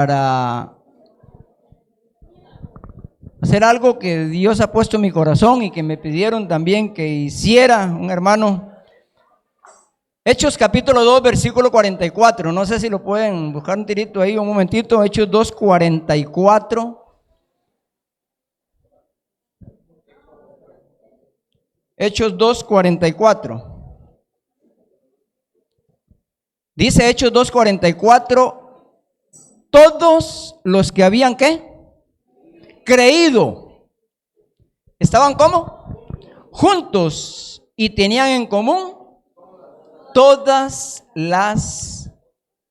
para hacer algo que Dios ha puesto en mi corazón y que me pidieron también que hiciera un hermano. Hechos capítulo 2, versículo 44. No sé si lo pueden buscar un tirito ahí, un momentito. Hechos 2, 44. Hechos 2, 44. Dice Hechos 2, 44. Todos los que habían, ¿qué? Creído. ¿Estaban cómo? Juntos y tenían en común todas las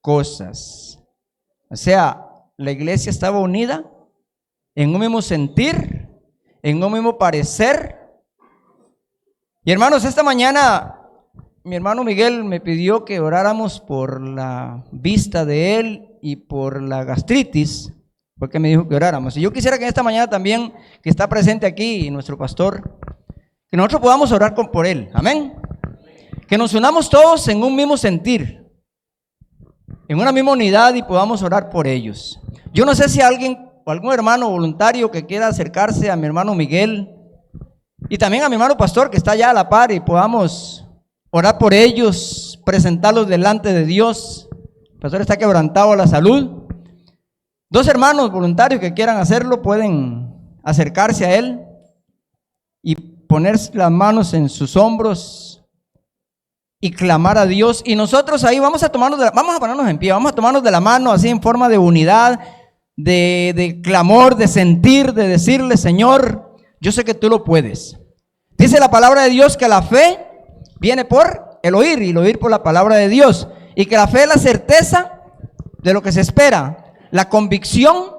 cosas. O sea, la iglesia estaba unida en un mismo sentir, en un mismo parecer. Y hermanos, esta mañana mi hermano Miguel me pidió que oráramos por la vista de él y por la gastritis, porque me dijo que oráramos. Y yo quisiera que esta mañana también, que está presente aquí nuestro pastor, que nosotros podamos orar por él. Amén. Que nos unamos todos en un mismo sentir, en una misma unidad, y podamos orar por ellos. Yo no sé si alguien o algún hermano voluntario que quiera acercarse a mi hermano Miguel y también a mi hermano pastor que está allá a la par, y podamos orar por ellos, presentarlos delante de Dios. El pastor está quebrantado a la salud. Dos hermanos voluntarios que quieran hacerlo pueden acercarse a él y poner las manos en sus hombros y clamar a Dios. Y nosotros ahí vamos a ponernos en pie, vamos a tomarnos de la mano así en forma de unidad, de clamor, de sentir, de decirle: Señor, yo sé que tú lo puedes. Dice la palabra de Dios que la fe viene por el oír, y el oír por la palabra de Dios, y que la fe es la certeza de lo que se espera, la convicción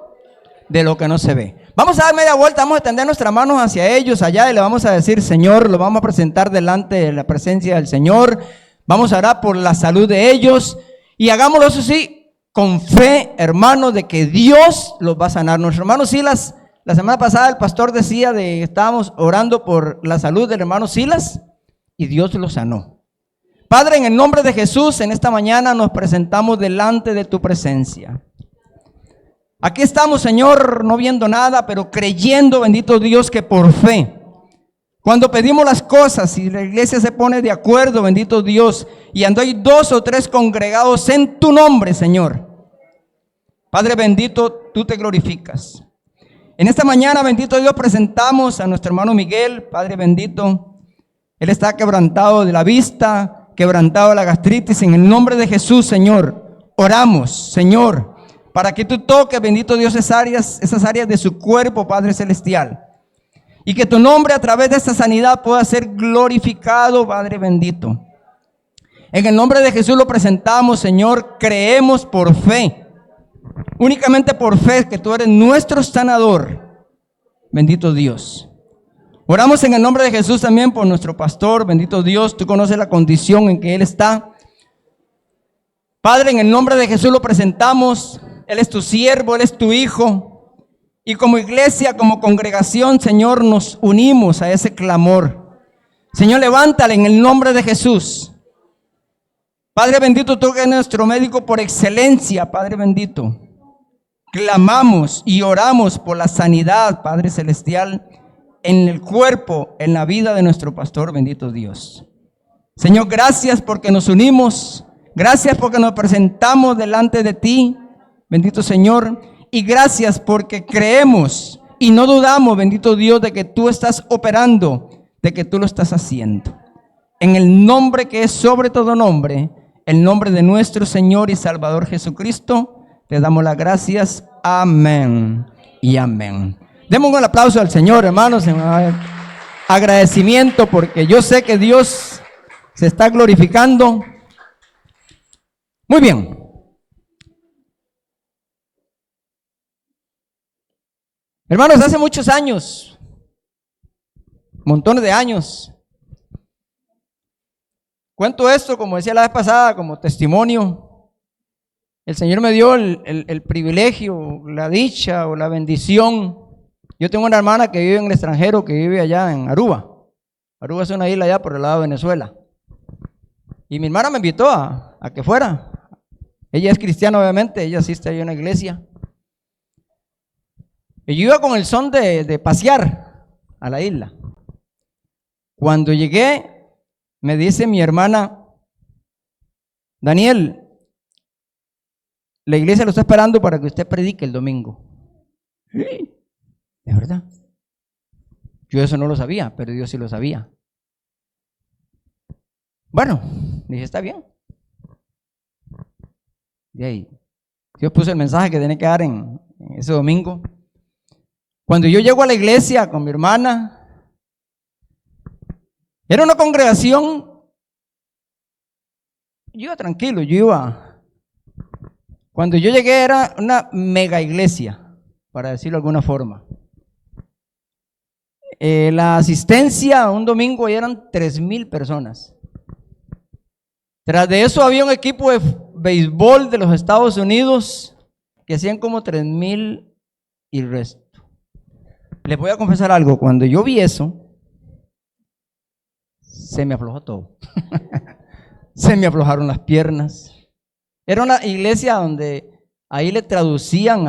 de lo que no se ve. Vamos a dar media vuelta, vamos a extender nuestras manos hacia ellos allá y le vamos a decir: Señor, lo vamos a presentar delante de la presencia del Señor. Vamos a orar por la salud de ellos, y hagámoslo, eso sí, con fe, hermanos, de que Dios los va a sanar. Nuestro hermano Silas, la semana pasada el pastor decía estábamos orando por la salud del hermano Silas y Dios lo sanó. Padre, en el nombre de Jesús, en esta mañana nos presentamos delante de tu presencia. Aquí estamos, Señor, no viendo nada, pero creyendo, bendito Dios, que por fe, cuando pedimos las cosas y la iglesia se pone de acuerdo, bendito Dios, y ando hay 2 o 3 congregados en tu nombre, Señor. Padre bendito, tú te glorificas. En esta mañana, bendito Dios, presentamos a nuestro hermano Miguel. Padre bendito, él está quebrantado de la vista, quebrantado de la gastritis. En el nombre de Jesús, Señor, oramos, Señor, para que tú toques, bendito Dios, esas áreas de su cuerpo, Padre celestial, y que tu nombre a través de esta sanidad pueda ser glorificado, Padre bendito. En el nombre de Jesús lo presentamos, Señor. Creemos por fe, únicamente por fe, que tú eres nuestro sanador, bendito Dios. Oramos en el nombre de Jesús también por nuestro pastor, bendito Dios. Tú conoces la condición en que él está. Padre, en el nombre de Jesús lo presentamos. Él es tu siervo, Él es tu hijo. Y como iglesia, como congregación, Señor, nos unimos a ese clamor. Señor, levántale en el nombre de Jesús. Padre bendito, tú que eres nuestro médico por excelencia, Padre bendito. Clamamos y oramos por la sanidad, Padre celestial, en el cuerpo, en la vida de nuestro pastor, bendito Dios. Señor, gracias porque nos unimos. Gracias porque nos presentamos delante de ti, bendito Señor, y gracias porque creemos y no dudamos, bendito Dios, de que tú estás operando, de que tú lo estás haciendo. En el nombre que es sobre todo nombre, el nombre de nuestro Señor y Salvador Jesucristo, te damos las gracias. Amén y amén. Demos un aplauso al Señor, hermanos, en agradecimiento, porque yo sé que Dios se está glorificando. Muy bien. Hermanos, hace muchos años, montones de años, cuento esto, como decía la vez pasada, como testimonio. El Señor me dio el privilegio, la dicha o la bendición. Yo tengo una hermana que vive en el extranjero, que vive allá en Aruba. Aruba es una isla allá por el lado de Venezuela. Y mi hermana me invitó a que fuera. Ella es cristiana, obviamente, ella asiste ahí a una iglesia. Y yo iba con el son de pasear a la isla. Cuando llegué, me dice mi hermana: Daniel, la iglesia lo está esperando para que usted predique el domingo. ¿Sí? ¿De verdad? Yo eso no lo sabía, pero Dios sí lo sabía. Bueno, dije, está bien. De ahí, Dios puso el mensaje que tenía que dar en ese domingo. Cuando yo llego a la iglesia con mi hermana, era una congregación, yo iba tranquilo, cuando yo llegué era una mega iglesia, para decirlo de alguna forma. La asistencia un domingo eran 3,000 personas. Tras de eso había un equipo de béisbol de los Estados Unidos que hacían como 3,000 y resto. Les voy a confesar algo, cuando yo vi eso, se me aflojó todo. Se me aflojaron las piernas. Era una iglesia donde ahí le traducían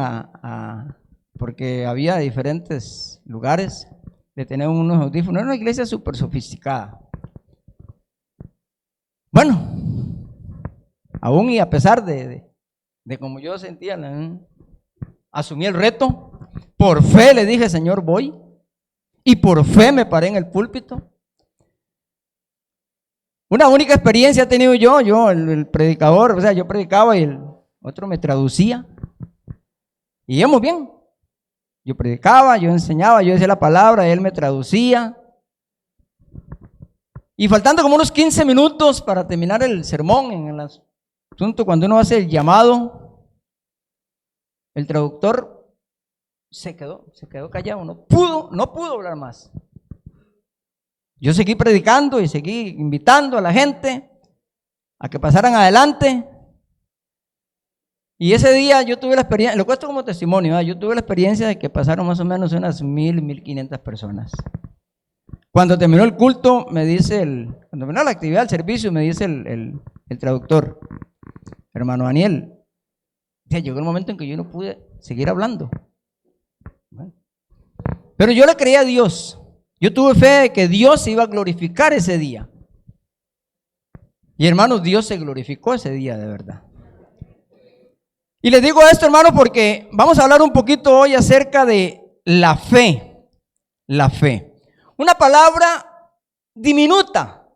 porque había diferentes lugares, le tenían unos audífonos. Era una iglesia súper sofisticada. Bueno, aún y a pesar de como yo sentía, asumí el reto. Por fe le dije, Señor, voy. Y por fe me paré en el púlpito. Una única experiencia he tenido yo, el predicador, o sea, yo predicaba y el otro me traducía. Y íbamos bien. Yo predicaba, yo enseñaba, yo decía la palabra, él me traducía. Y faltando como unos 15 minutos para terminar el sermón, en el asunto cuando uno hace el llamado, el traductor se quedó callado, no pudo hablar más. Yo seguí predicando y seguí invitando a la gente a que pasaran adelante. Y ese día yo tuve la experiencia, lo cuento como testimonio, yo tuve la experiencia de que pasaron más o menos unas 1,500 personas. Cuando terminó el culto, me dice cuando terminó la actividad, el servicio, me dice el traductor: hermano Daniel, ya llegó el momento en que yo no pude seguir hablando. Bueno, pero yo le creía a Dios. Yo tuve fe de que Dios se iba a glorificar ese día. Y hermanos, Dios se glorificó ese día de verdad. Y les digo esto, hermanos, porque vamos a hablar un poquito hoy acerca de la fe. La fe. Una palabra diminuta,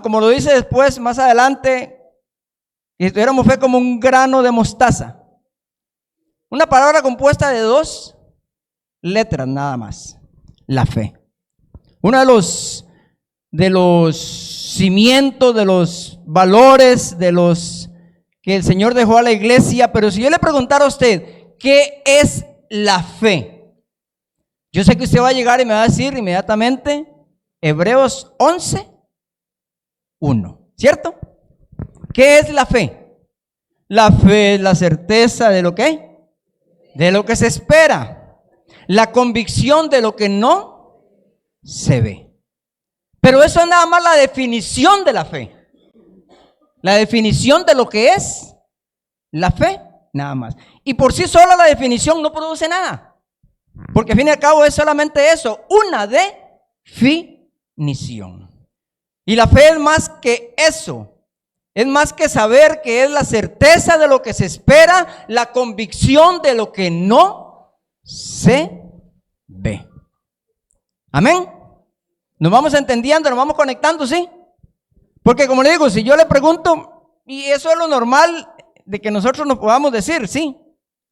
como lo dice después, más adelante, que si tuviéramos fe como un grano de mostaza. Una palabra compuesta de 2 letras nada más. La fe. Uno de los cimientos, de los valores, de los que el Señor dejó a la iglesia. Pero si yo le preguntara a usted, ¿qué es la fe? Yo sé que usted va a llegar y me va a decir inmediatamente Hebreos 11:1, ¿cierto? ¿Qué es la fe? La fe es la certeza de lo que, de lo que se espera. La convicción de lo que no se ve. Pero eso es nada más la definición de la fe. La definición de lo que es la fe, nada más. Y por sí sola la definición no produce nada. Porque al fin y al cabo es solamente eso, una definición. Y la fe es más que eso. Es más que saber que es la certeza de lo que se espera, la convicción de lo que no se ve. Amén. Nos vamos entendiendo, nos vamos conectando, ¿sí? Porque como le digo, si yo le pregunto, y eso es lo normal de que nosotros nos podamos decir, sí,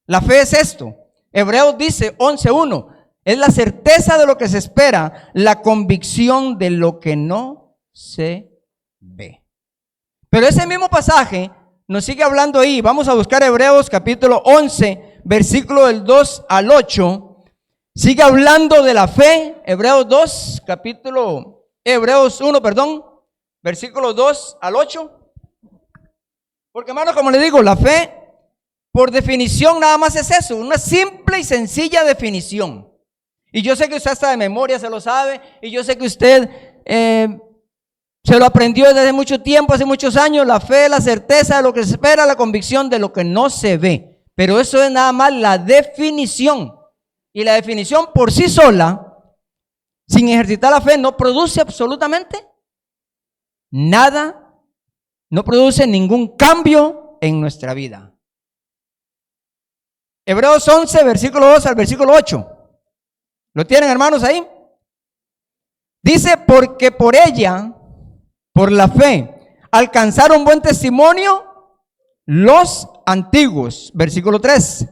la fe es esto. Hebreos dice 11:1, es la certeza de lo que se espera, la convicción de lo que no se ve. Pero ese mismo pasaje nos sigue hablando ahí. Vamos a buscar Hebreos capítulo 11, versículo del 2 al 8. Sigue hablando de la fe. Hebreos 1, versículo 2 al 8. Porque hermano, como le digo, la fe, por definición nada más es eso, una simple y sencilla definición. Y yo sé que usted hasta de memoria se lo sabe, y yo sé que usted se lo aprendió desde hace mucho tiempo, hace muchos años. La fe, la certeza de lo que se espera, la convicción de lo que no se ve. Pero eso es nada más la definición. Y la definición por sí sola, sin ejercitar la fe, no produce absolutamente nada, no produce ningún cambio en nuestra vida. Hebreos 11, versículo 2 al versículo 8. ¿Lo tienen, hermanos, ahí? Dice, porque por ella, por la fe, alcanzaron buen testimonio los antiguos. Versículo 3.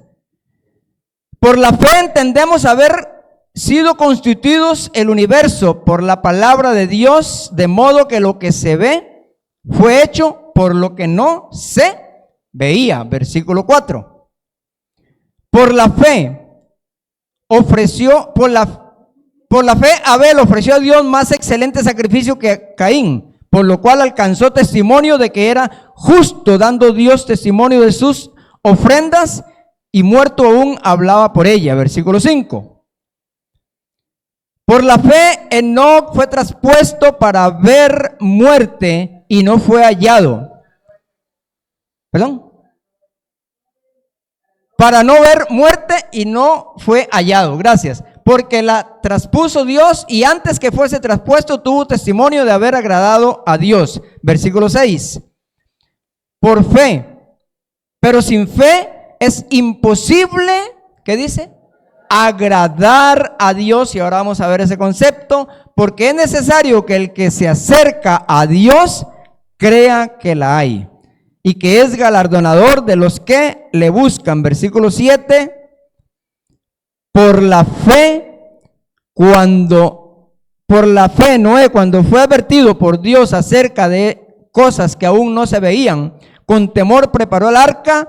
Por la fe entendemos haber sido constituidos el universo por la palabra de Dios, de modo que lo que se ve fue hecho por lo que no se veía. Versículo 4. Por la fe ofreció, por la fe Abel ofreció a Dios más excelente sacrificio que Caín, por lo cual alcanzó testimonio de que era justo, dando Dios testimonio de sus ofrendas, y muerto aún hablaba por ella. Versículo 5. Por la fe Enoc fue traspuesto para ver muerte y no fue hallado. ¿Perdón? Para no ver muerte y no fue hallado. Gracias. Porque la traspuso Dios y antes que fuese traspuesto tuvo testimonio de haber agradado a Dios. Versículo 6. Por fe, pero sin fe es imposible, ¿qué dice? Agradar a Dios. Y ahora vamos a ver ese concepto, porque es necesario que el que se acerca a Dios crea que la hay y que es galardonador de los que le buscan. Versículo 7. Por la fe Noé, cuando fue advertido por Dios acerca de cosas que aún no se veían, con temor preparó el arca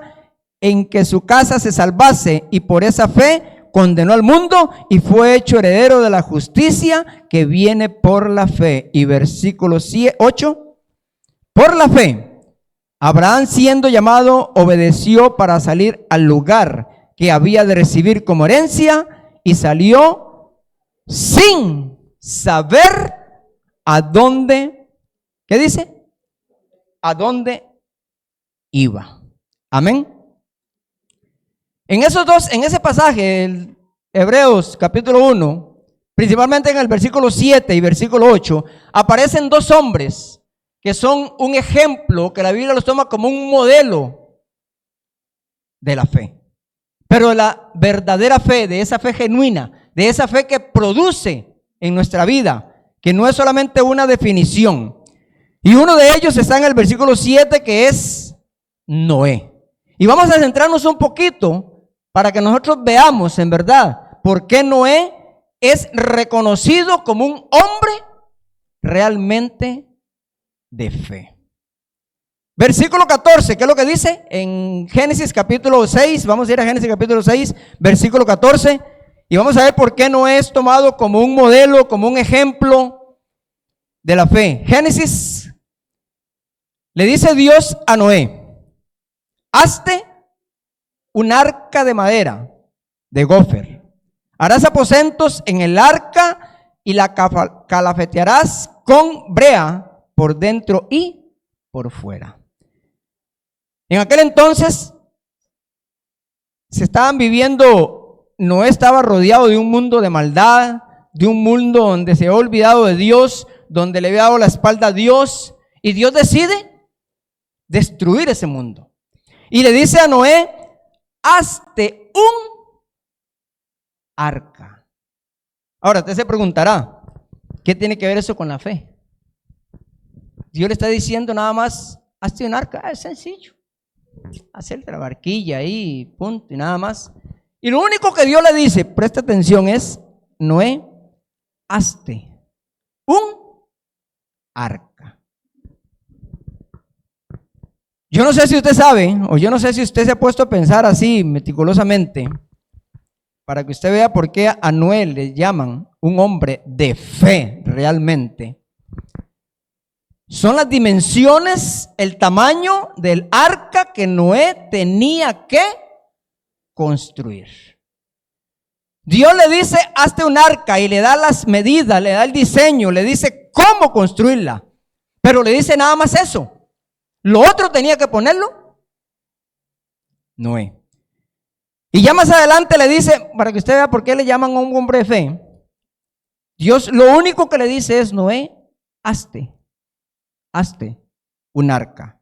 en que su casa se salvase, y por esa fe condenó al mundo y fue hecho heredero de la justicia que viene por la fe. Y versículo 8. Por la fe Abraham, siendo llamado, obedeció para salir al lugar que había de recibir como herencia, y salió sin saber a dónde, ¿qué dice? A dónde iba. Amén. En ese pasaje, el Hebreos capítulo 1, principalmente en el versículo 7 y versículo 8, aparecen dos hombres que son un ejemplo, que la Biblia los toma como un modelo de la fe. Pero la verdadera fe, de esa fe genuina, de esa fe que produce en nuestra vida, que no es solamente una definición. Y uno de ellos está en el versículo 7, que es Noé. Y vamos a centrarnos un poquito para que nosotros veamos en verdad por qué Noé es reconocido como un hombre realmente de fe. Versículo 14, ¿qué es lo que dice? En Génesis capítulo 6, vamos a ir a Génesis capítulo 6, versículo 14, y vamos a ver por qué Noé es tomado como un modelo, como un ejemplo de la fe. Génesis, le dice Dios a Noé: hazte un arca de madera de gofer, harás aposentos en el arca y la calafetearás con brea por dentro y por fuera. En aquel entonces se estaban viviendo, Noé estaba rodeado de un mundo de maldad, de un mundo donde se había olvidado de Dios, donde le había dado la espalda a Dios, y Dios decide destruir ese mundo. Y le dice a Noé: hazte un arca. Ahora usted se preguntará, ¿qué tiene que ver eso con la fe? Dios le está diciendo nada más: hazte un arca. Es sencillo, hacer la barquilla ahí, punto, y nada más. Y lo único que Dios le dice, presta atención, es: Noé, hazte un arca. Yo no sé si usted sabe, o yo no sé si usted se ha puesto a pensar así meticulosamente, para que usted vea por qué a Noé le llaman un hombre de fe realmente. Son las dimensiones, el tamaño del arca que Noé tenía que construir. Dios le dice: hazte un arca, y le da las medidas, le da el diseño, le dice cómo construirla, pero le dice nada más eso. Lo otro tenía que ponerlo Noé. Y ya más adelante le dice, para que usted vea por qué le llaman a un hombre de fe. Dios lo único que le dice es: Noé, hazte un arca.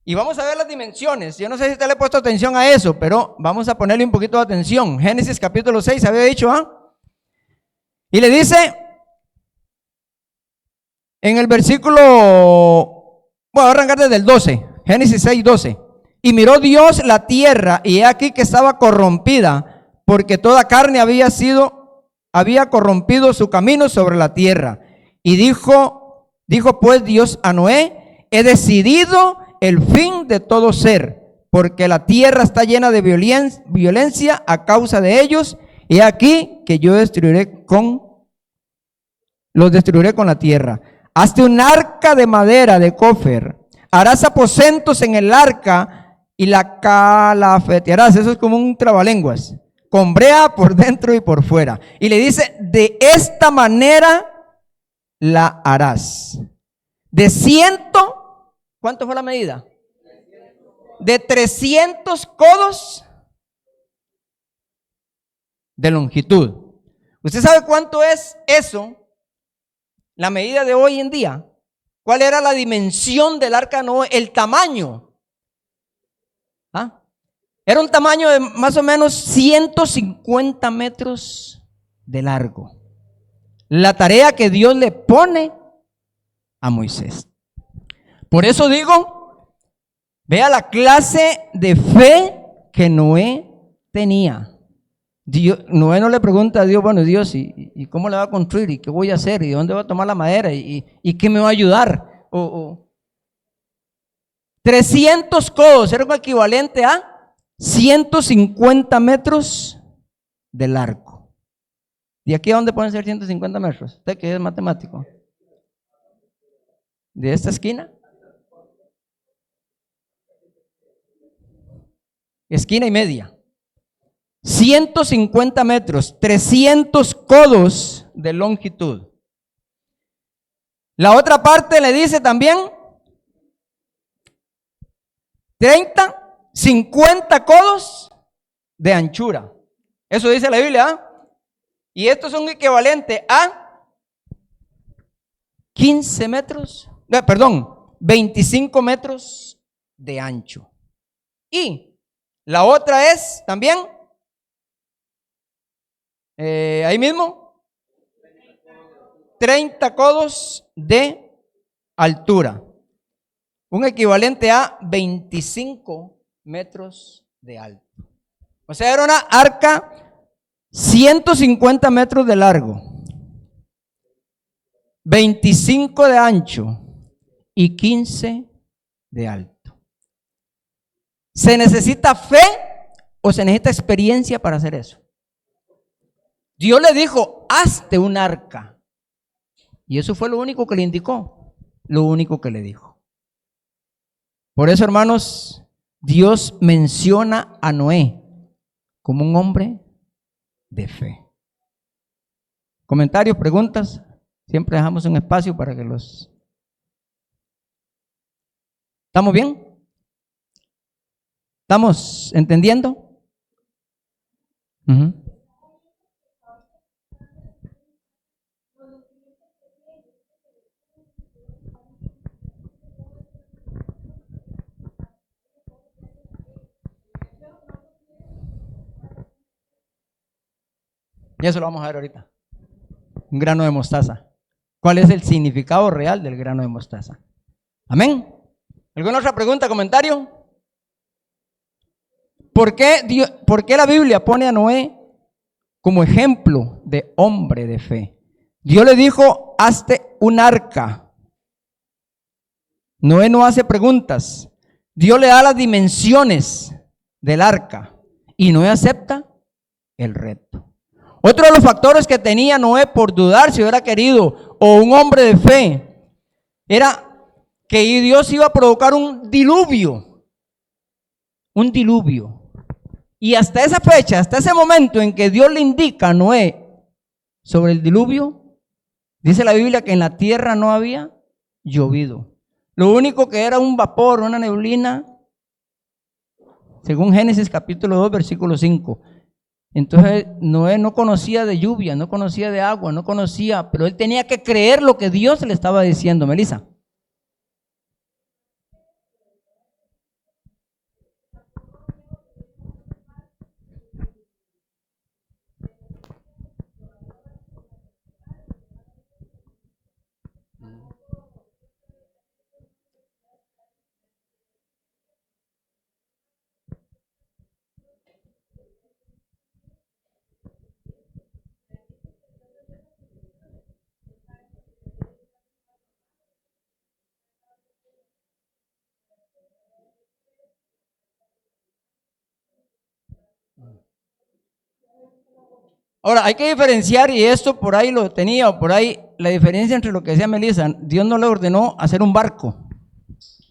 Y vamos a ver las dimensiones. Yo no sé si usted le ha puesto atención a eso, pero vamos a ponerle un poquito de atención. Génesis capítulo 6, había dicho, y le dice en el versículo, voy a arrancar desde el 12, Génesis 6, 12. Y miró Dios la tierra, y he aquí que estaba corrompida, porque toda carne había corrompido su camino sobre la tierra. Y dijo pues Dios a Noé: he decidido el fin de todo ser, porque la tierra está llena de violencia a causa de ellos, y aquí que yo los destruiré con la tierra. Hazte un arca de madera de cofer, harás aposentos en el arca y la calafetearás. Eso es como un trabalenguas, con brea por dentro y por fuera. Y le dice: de esta manera la harás. ¿Cuánto fue la medida? De 300 codos de longitud. ¿Usted sabe cuánto es eso? La medida de hoy en día. ¿Cuál era la dimensión del arca de Noé? El tamaño. Era un tamaño de más o menos 150 metros de largo. La tarea que Dios le pone a Moisés. Por eso digo, vea la clase de fe que Noé tenía. Noé no le pregunta a Dios: bueno, Dios, ¿y cómo le va a construir? ¿Y qué voy a hacer? ¿Y de dónde va a tomar la madera? ¿Y qué me va a ayudar? 300 codos era un equivalente a 150 metros de largo. ¿Y aquí a dónde pueden ser 150 metros? Usted que es matemático. ¿De esta esquina? Esquina y media. 150 metros, 300 codos de longitud. La otra parte le dice también 50 codos de anchura. Eso dice la Biblia, y esto es un equivalente a 25 metros de ancho. Y la otra es también, ahí mismo, 30 codos de altura. Un equivalente a 25 metros de alto. O sea, era una arca 150 metros de largo, 25 de ancho y 15 de alto. ¿Se necesita fe o se necesita experiencia para hacer eso? Dios le dijo: hazte un arca. Y eso fue lo único que le indicó, lo único que le dijo. Por eso, hermanos, Dios menciona a Noé como un hombre de fe. ¿Comentarios, preguntas? Siempre dejamos un espacio para que los... ¿Estamos bien? ¿Estamos entendiendo? Y eso lo vamos a ver ahorita. Un grano de mostaza. ¿Cuál es el significado real del grano de mostaza? Amén. ¿Alguna otra pregunta, comentario? ¿Por qué la Biblia pone a Noé como ejemplo de hombre de fe? Dios le dijo: hazte un arca. Noé no hace preguntas. Dios le da las dimensiones del arca y Noé acepta el reto. Otro de los factores que tenía Noé por dudar si hubiera querido, o un hombre de fe, era que Dios iba a provocar un diluvio. Un diluvio. Y hasta esa fecha, hasta ese momento en que Dios le indica a Noé sobre el diluvio, dice la Biblia que en la tierra no había llovido. Lo único que era un vapor, una neblina según Génesis capítulo 2, versículo 5. Entonces Noé no conocía de lluvia, no conocía de agua, no conocía, pero él tenía que creer lo que Dios le estaba diciendo, Melissa. Ahora, hay que diferenciar, y esto por ahí lo tenía, o por ahí, la diferencia entre lo que decía Melissa. Dios no le ordenó hacer un barco,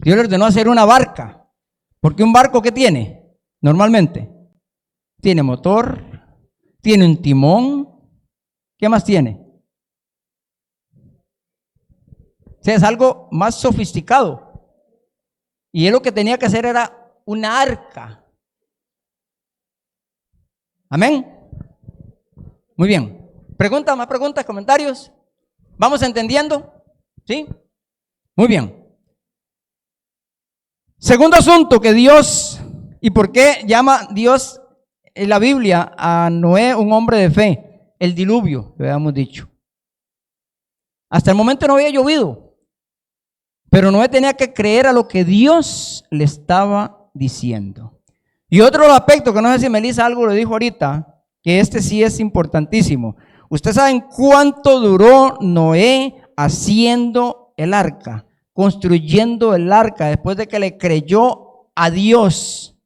Dios le ordenó hacer una barca. Porque un barco, ¿qué tiene? Normalmente, tiene motor, tiene un timón, ¿qué más tiene? O sea, es algo más sofisticado. Y él lo que tenía que hacer era una arca. Amén. Muy bien. ¿Preguntas, más preguntas, comentarios? ¿Vamos entendiendo? ¿Sí? Muy bien. Segundo asunto que Dios, ¿y por qué llama Dios en la Biblia a Noé un hombre de fe? El diluvio, lo habíamos dicho. Hasta el momento no había llovido, pero Noé tenía que creer a lo que Dios le estaba diciendo. Y otro aspecto que no sé si Melissa algo lo dijo ahorita, que este sí es importantísimo. ¿Ustedes saben cuánto duró Noé haciendo el arca, construyendo el arca, después de que le creyó a Dios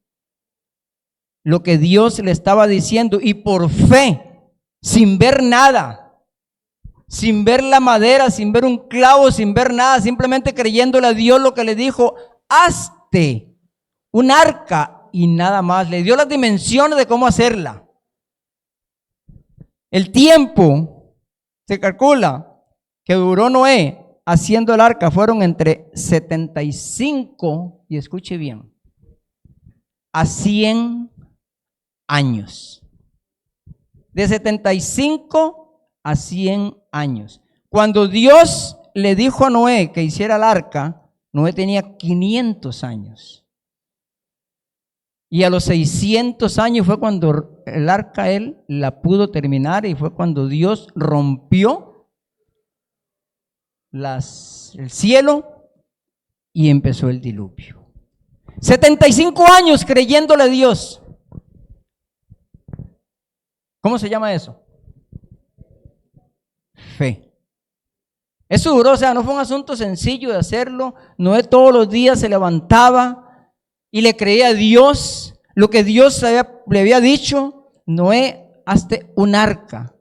lo que Dios le estaba diciendo, y por fe, sin ver nada, sin ver la madera, sin ver un clavo, sin ver nada, simplemente creyéndole a Dios lo que le dijo: hazte un arca, y nada más? Le dio las dimensiones de cómo hacerla. El tiempo se calcula que duró Noé haciendo el arca fueron entre 75, y escuche bien, a 100 años. De 75 a 100 años. Cuando Dios le dijo a Noé que hiciera el arca, Noé tenía 500 años. Y a los 600 años fue cuando el arca él la pudo terminar, y fue cuando Dios rompió el cielo y empezó el diluvio. 75 años creyéndole a Dios. ¿Cómo se llama eso? Fe. Eso duró, o sea, no fue un asunto sencillo de hacerlo. Noé todos los días se levantaba y le creía a Dios lo que Dios le había dicho: Noé, hazte un arca.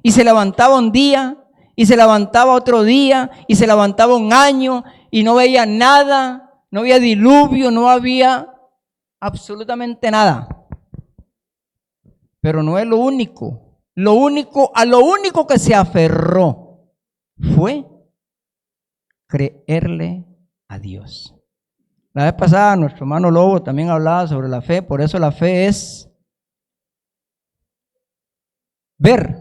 Y se levantaba un día, y se levantaba otro día, y se levantaba un año, y no veía nada, no había diluvio, no había absolutamente nada. Pero Noé a lo único que se aferró fue creerle a Dios. La vez pasada nuestro hermano Lobo también hablaba sobre la fe. Por eso la fe es ver,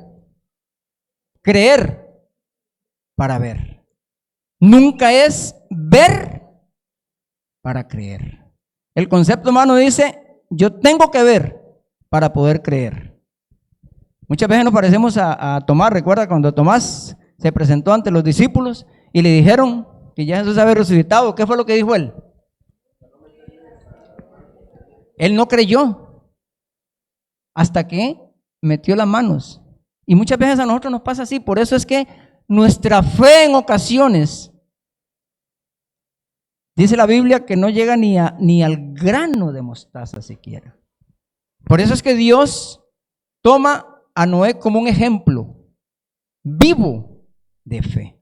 creer para ver. Nunca es ver para creer. El concepto humano dice: yo tengo que ver para poder creer. Muchas veces nos parecemos a Tomás. Recuerda cuando Tomás se presentó ante los discípulos y le dijeron que ya Jesús había resucitado. ¿Qué fue lo que dijo él? Él no creyó hasta que metió las manos. Y muchas veces a nosotros nos pasa así. Por eso es que nuestra fe en ocasiones, dice la Biblia, que no llega ni al grano de mostaza siquiera. Por eso es que Dios toma a Noé como un ejemplo vivo de fe.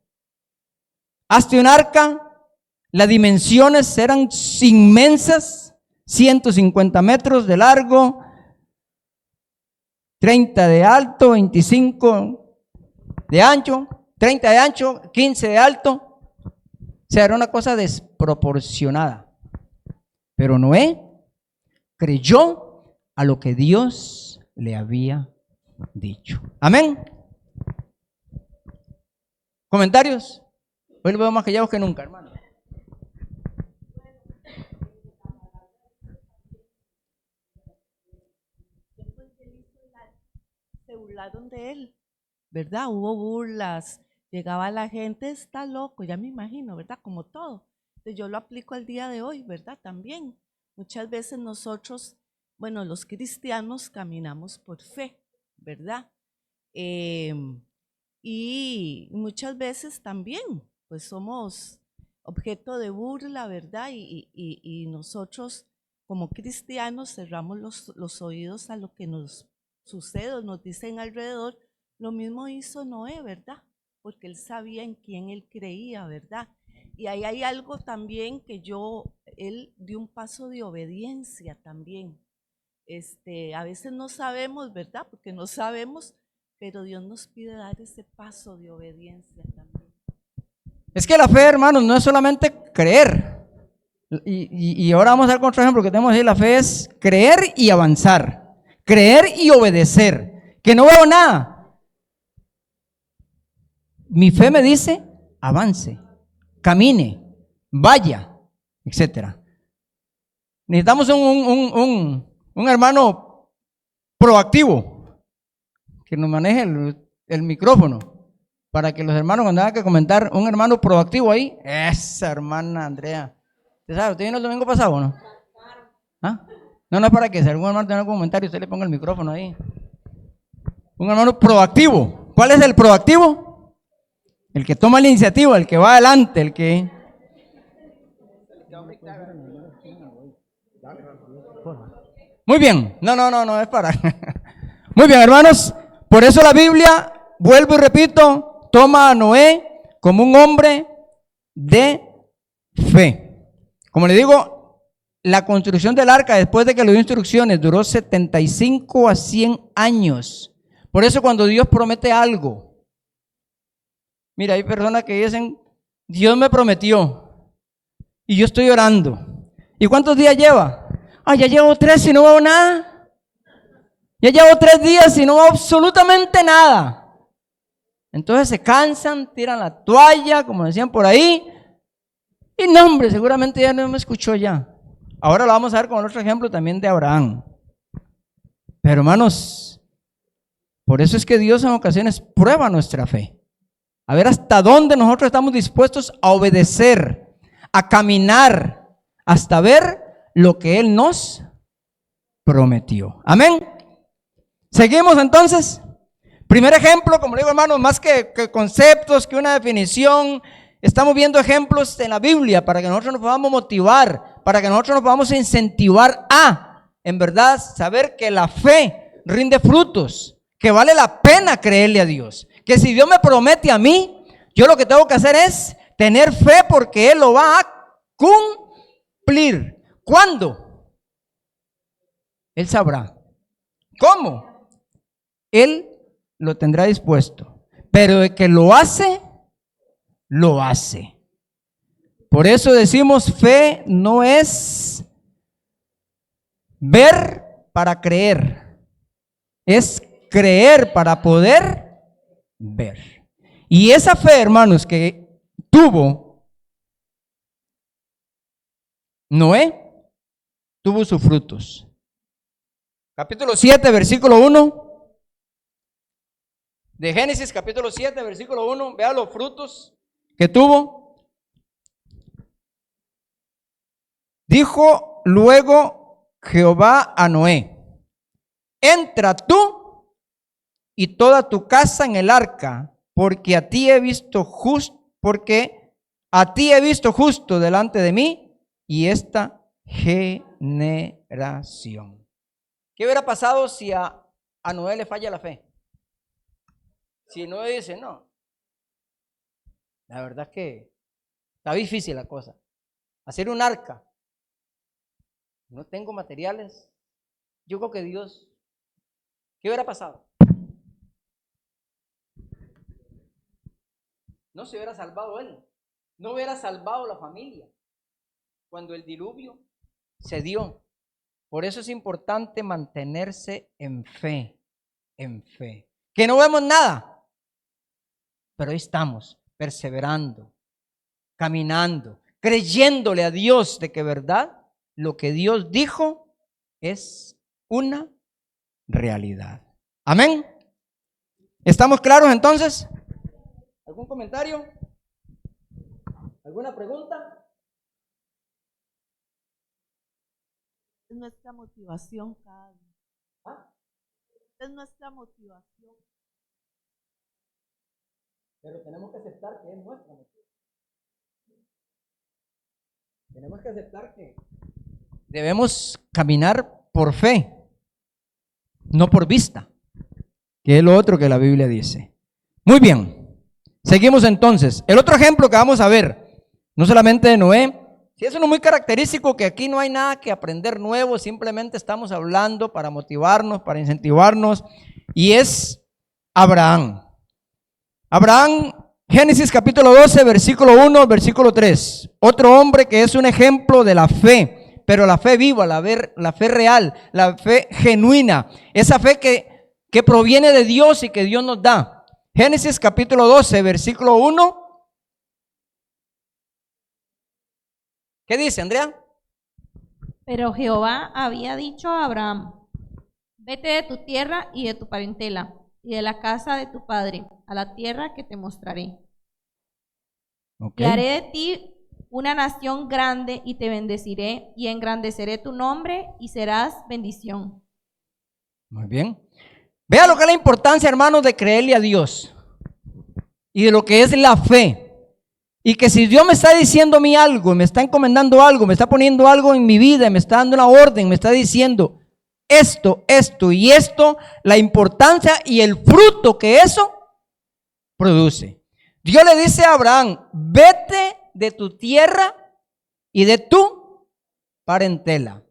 Hazte un arca. Las dimensiones eran inmensas: 150 metros de largo, 30 de alto, 25 de ancho, 30 de ancho, 15 de alto. O sea, era una cosa desproporcionada. Pero Noé creyó a lo que Dios le había dicho. Amén. ¿Comentarios? Hoy lo veo más callados que nunca, hermano. Se burlaron de él, ¿verdad? Hubo burlas, llegaba la gente, está loco, ya me imagino, ¿verdad? Como todo. Entonces yo lo aplico al día de hoy, ¿verdad? También. Muchas veces nosotros, bueno, los cristianos caminamos por fe, ¿verdad? Y muchas veces también, pues somos objeto de burla, ¿verdad? Y nosotros como cristianos cerramos los oídos a lo que nos sucede o nos dicen alrededor. Lo mismo hizo Noé, ¿verdad? Porque él sabía en quién él creía, ¿verdad? Y ahí hay algo también que él dio un paso de obediencia también. A veces no sabemos, ¿verdad? Porque no sabemos, pero Dios nos pide dar ese paso de obediencia también. Es que la fe, hermanos, no es solamente creer. Y ahora vamos a ver con otro ejemplo que tenemos ahí. La fe es creer y avanzar. Creer y obedecer. Que no veo nada. Mi fe me dice, avance, camine, vaya, etcétera. Necesitamos un hermano proactivo que nos maneje el micrófono para que los hermanos cuando hagan que comentar, un hermano proactivo ahí. Esa hermana Andrea. ¿Usted sabe? ¿Usted vino el domingo pasado o no? ¿Ah? No es para que si algún hermano tiene algún comentario, usted le ponga el micrófono ahí. Un hermano proactivo. ¿Cuál es el proactivo? El que toma la iniciativa, el que va adelante, el que... Muy bien. No, es para... Muy bien, hermanos. Por eso la Biblia, vuelvo y repito, toma a Noé como un hombre de fe. Como le digo, la construcción del arca, después de que le dio instrucciones, duró 75 a 100 años. Por eso cuando Dios promete algo, mira, hay personas que dicen, Dios me prometió y yo estoy orando. ¿Y cuántos días lleva? Ya llevo 3 y no veo nada. Ya llevo 3 días y no veo absolutamente nada. Entonces se cansan, tiran la toalla, como decían por ahí. Y no, hombre, seguramente ya no me escuchó ya. Ahora lo vamos a ver con otro ejemplo también de Abraham. Pero hermanos, por eso es que Dios en ocasiones prueba nuestra fe. A ver hasta dónde nosotros estamos dispuestos a obedecer, a caminar, hasta ver lo que Él nos prometió. Amén. Seguimos entonces. Primer ejemplo, como le digo, hermanos, más que conceptos, que una definición, estamos viendo ejemplos en la Biblia para que nosotros nos podamos motivar, para que nosotros nos podamos incentivar a, en verdad, saber que la fe rinde frutos, que vale la pena creerle a Dios. Que si Dios me promete a mí, yo lo que tengo que hacer es tener fe porque Él lo va a cumplir. ¿Cuándo? Él sabrá. ¿Cómo? Él lo tendrá dispuesto. Pero de que lo hace, lo hace. Por eso decimos, fe no es ver para creer. Es creer para poder ver. Y esa fe, hermanos, que tuvo Noé, tuvo sus frutos. Capítulo 7, versículo 1 de Génesis, capítulo 7, versículo 1. Vea los frutos que tuvo. Dijo luego Jehová a Noé: entra tú y toda tu casa en el arca, porque a ti he visto justo delante de mí y esta generación. ¿Qué hubiera pasado si a Noé le falla la fe? Si Noé dice, no, la verdad es que está difícil la cosa. Hacer un arca, no tengo materiales. Yo creo que Dios, ¿qué hubiera pasado? No se hubiera salvado él, no hubiera salvado la familia cuando el diluvio se dio. Por eso es importante mantenerse en fe, en fe. Que no vemos nada, pero ahí estamos, perseverando, caminando, creyéndole a Dios de que verdad lo que Dios dijo es una realidad. Amén. ¿Estamos claros entonces? ¿Algún comentario? ¿Alguna pregunta? Es nuestra motivación cada día. ¿Ah? Es nuestra motivación. Pero tenemos que aceptar que es nuestra motivación. Tenemos que aceptar que debemos caminar por fe, no por vista, que es lo otro que la Biblia dice. Muy bien, seguimos entonces. El otro ejemplo que vamos a ver, no solamente de Noé, si es uno muy característico, que aquí no hay nada que aprender nuevo, simplemente estamos hablando para motivarnos, para incentivarnos, y es Abraham. Abraham, Génesis capítulo 12, versículo 1, versículo 3. Otro hombre que es un ejemplo de la fe, pero la fe viva, la fe real, la fe genuina, esa fe que proviene de Dios y que Dios nos da. Génesis capítulo 12, versículo 1. ¿Qué dice, Andrea? Pero Jehová había dicho a Abraham: vete de tu tierra y de tu parentela y de la casa de tu padre a la tierra que te mostraré. Y haré de ti una nación grande y te bendeciré y engrandeceré tu nombre y serás bendición. Muy bien. Vea lo que es la importancia, hermanos, de creerle a Dios y de lo que es la fe. Y que si Dios me está diciendo a mí algo, me está encomendando algo, me está poniendo algo en mi vida, me está dando una orden, me está diciendo esto, esto y esto, la importancia y el fruto que eso produce. Dios le dice a Abraham: vete de tu tierra y de tu parentela.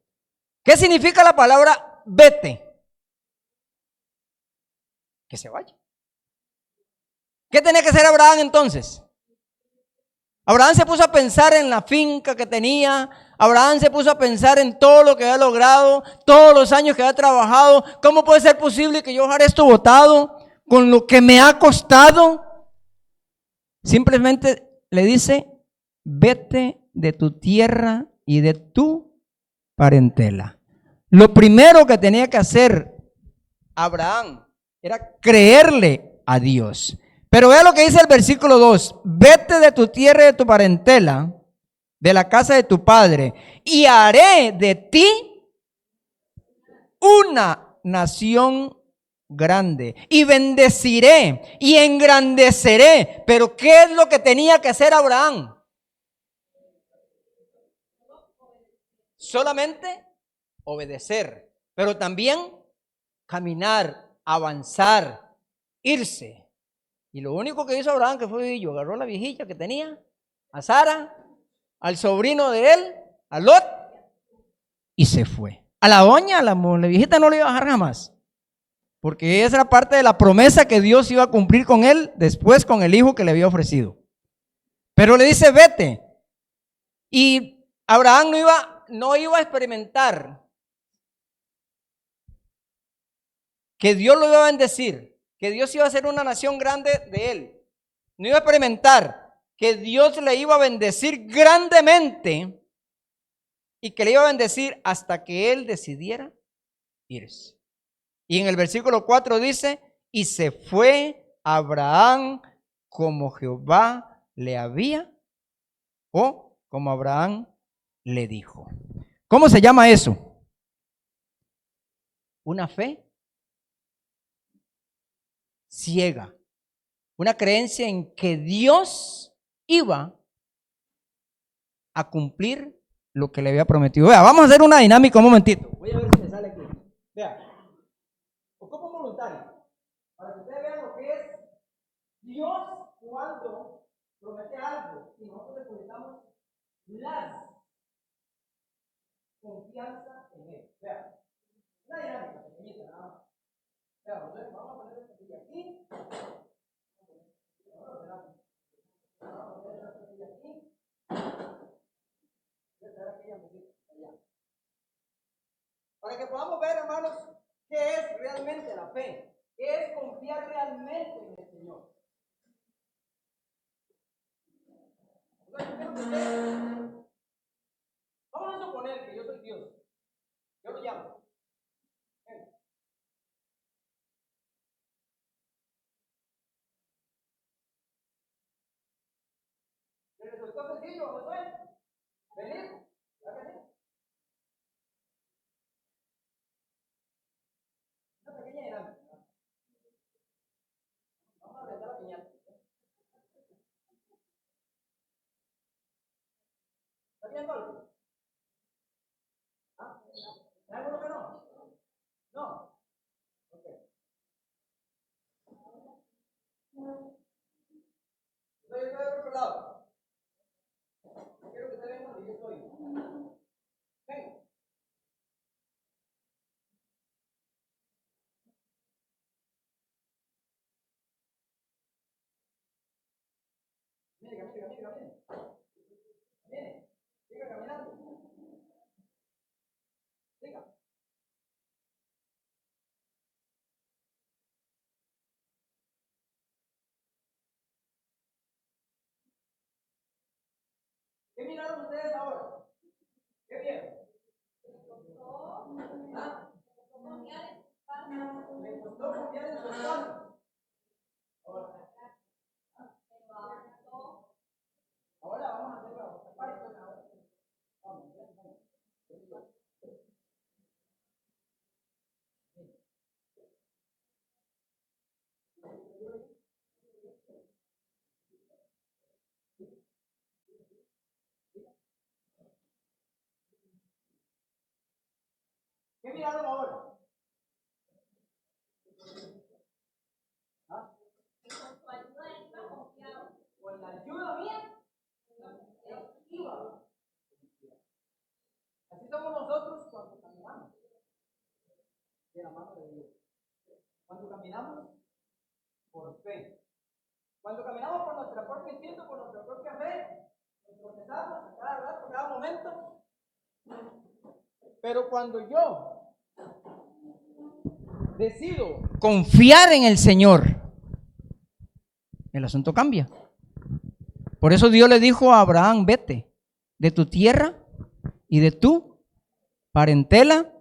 ¿Qué significa la palabra vete? Que se vaya. ¿Qué tenía que hacer Abraham entonces? Abraham se puso a pensar en la finca que tenía. Abraham se puso a pensar en todo lo que había logrado, todos los años que había trabajado. ¿Cómo puede ser posible que yo dejara esto botado con lo que me ha costado? Simplemente le dice: vete de tu tierra y de tu parentela. Lo primero que tenía que hacer Abraham era creerle a Dios. Pero vea lo que dice el versículo 2: vete de tu tierra y de tu parentela, de la casa de tu padre, y haré de ti una nación grande, y bendeciré y engrandeceré. Pero ¿qué es lo que tenía que hacer Abraham? Solamente obedecer, pero también caminar, avanzar, irse. Y lo único que hizo Abraham que fue yo, agarró la viejilla que tenía, a Sara, al sobrino de él, a Lot, y se fue. A la doña, la viejita no le iba a dejar jamás, porque esa era parte de la promesa que Dios iba a cumplir con él después con el hijo que le había ofrecido. Pero le dice: vete. Y Abraham no iba a experimentar que Dios lo iba a bendecir, que Dios iba a hacer una nación grande de él. No iba a experimentar que Dios le iba a bendecir grandemente y que le iba a bendecir hasta que él decidiera irse. Y en el versículo 4 dice: y se fue Abraham como Jehová le había, o como Abraham le dijo. ¿Cómo se llama eso? Una fe ciega. Una creencia en que Dios iba a cumplir lo que le había prometido. Vea, vamos a hacer una dinámica un momentito. Voy a ver si me sale aquí. Vea, ocupo un voluntario para que ustedes vean lo que es Dios cuando promete algo y nosotros depositamos la confianza en él. Vea, una dinámica pequeñita nada más. Vea, vamos a poner esta silla aquí. Vamos a poner esta silla aquí. Para que podamos ver, hermanos, qué es realmente la fe, qué es confiar realmente en el Señor. Entonces, quiero que ustedes, vamos a suponer que yo soy Dios. Yo lo llamo. ¿Le resultó sencillo, Josué? ¿Venir? Una pequeña dinámica. Vamos a aprender la piñata. ¿Está bien, Pablo? ¿Ah? ¿Hay alguno que no? No. Ok. Yo estoy del otro lado. Quiero que te vean donde yo estoy. Ven. Mire, camine. Mire, siga caminando. Siga. ¿Qué miraron ustedes ahora? ¿Qué vieron? ¿Ah? Le costó confiar en su esposo. Ahora vamos a hacer la otra parte. Vamos. ¿Qué miraron ahora? ¿Ah? Con la ayuda mía, iba. Así somos nosotros cuando caminamos de la mano de Dios. Cuando caminamos por fe. Cuando caminamos por nuestra propia instinto, por nuestra propia fe, nos tropezamos a cada rato, a cada momento. Pero cuando yo decido confiar en el Señor, el asunto cambia. Por eso Dios le dijo a Abraham: vete de tu tierra y de tu parentela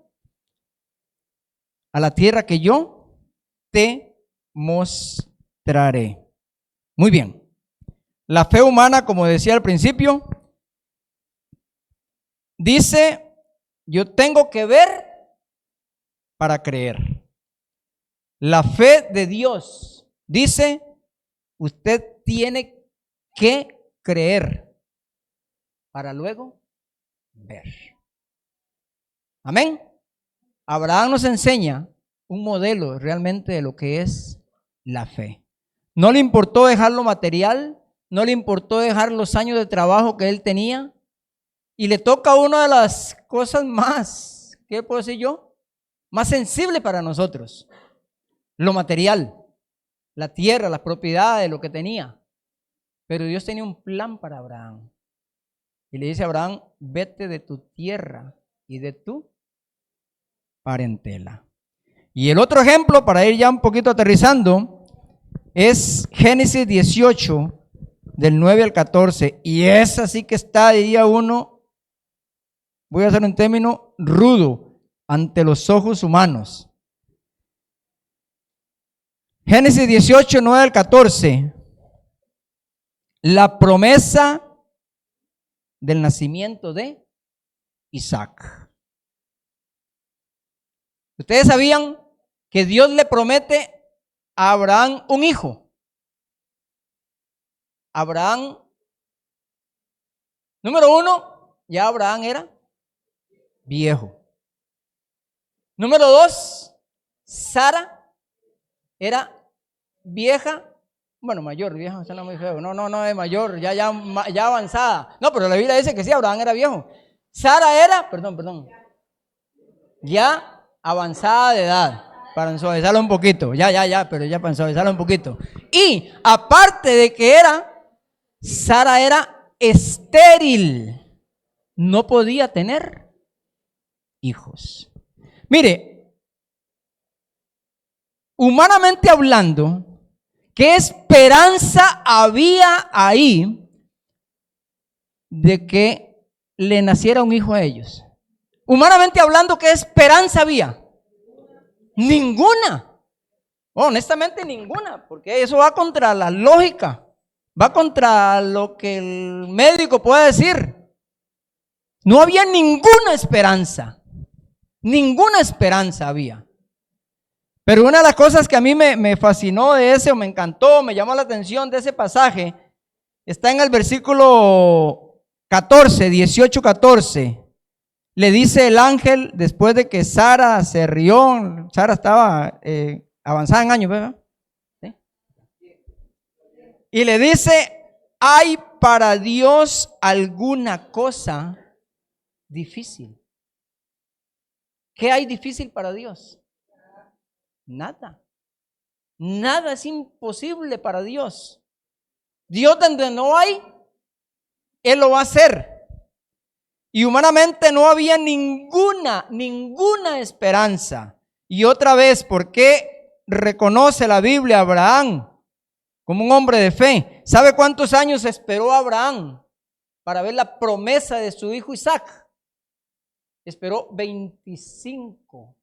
a la tierra que yo te mostraré. Muy bien. La fe humana, como decía al principio, dice: yo tengo que ver para creer. La fe de Dios dice: usted tiene que creer para luego ver. Amén. Abraham nos enseña un modelo realmente de lo que es la fe. No le importó dejar lo material, no le importó dejar los años de trabajo que él tenía, y le toca una de las cosas más, ¿qué puedo decir yo? Más sensible para nosotros: lo material, la tierra, las propiedades, lo que tenía. Pero Dios tenía un plan para Abraham. Y le dice a Abraham: vete de tu tierra y de tu parentela. Y el otro ejemplo, para ir ya un poquito aterrizando, es Génesis 18, del 9 al 14. Y esa sí que está, diría uno, voy a hacer un término rudo ante los ojos humanos. Génesis 18, 9 al 14. La promesa del nacimiento de Isaac. Ustedes sabían que Dios le promete a Abraham un hijo. Abraham, número uno, ya Abraham era viejo. Número dos, Sara era vieja. Bueno, mayor, vieja, suena muy feo. No es mayor, ya avanzada. No, pero la Biblia dice que sí, Abraham era viejo. Sara era, perdón, ya avanzada de edad. Para suavizarlo un poquito, pero ya para suavizarlo un poquito. Y aparte de que Sara era estéril, no podía tener hijos. Mire, humanamente hablando, ¿qué esperanza había ahí de que le naciera un hijo a ellos? Humanamente hablando, ¿qué esperanza había? Ninguna. Honestamente ninguna, porque eso va contra la lógica, va contra lo que el médico puede decir. No había ninguna esperanza había. Pero una de las cosas que a mí me fascinó de ese, o me encantó, me llamó la atención de ese pasaje, está en el versículo 14, 18, 14. Le dice el ángel, después de que Sara se rió, Sara estaba avanzada en años, ¿verdad? ¿Sí? Y le dice, ¿hay para Dios alguna cosa difícil? ¿Qué hay difícil para Dios? Nada. Nada es imposible para Dios. Dios donde no hay, Él lo va a hacer. Y humanamente no había ninguna esperanza. Y otra vez, ¿por qué reconoce la Biblia a Abraham como un hombre de fe? ¿Sabe cuántos años esperó Abraham para ver la promesa de su hijo Isaac? Esperó 25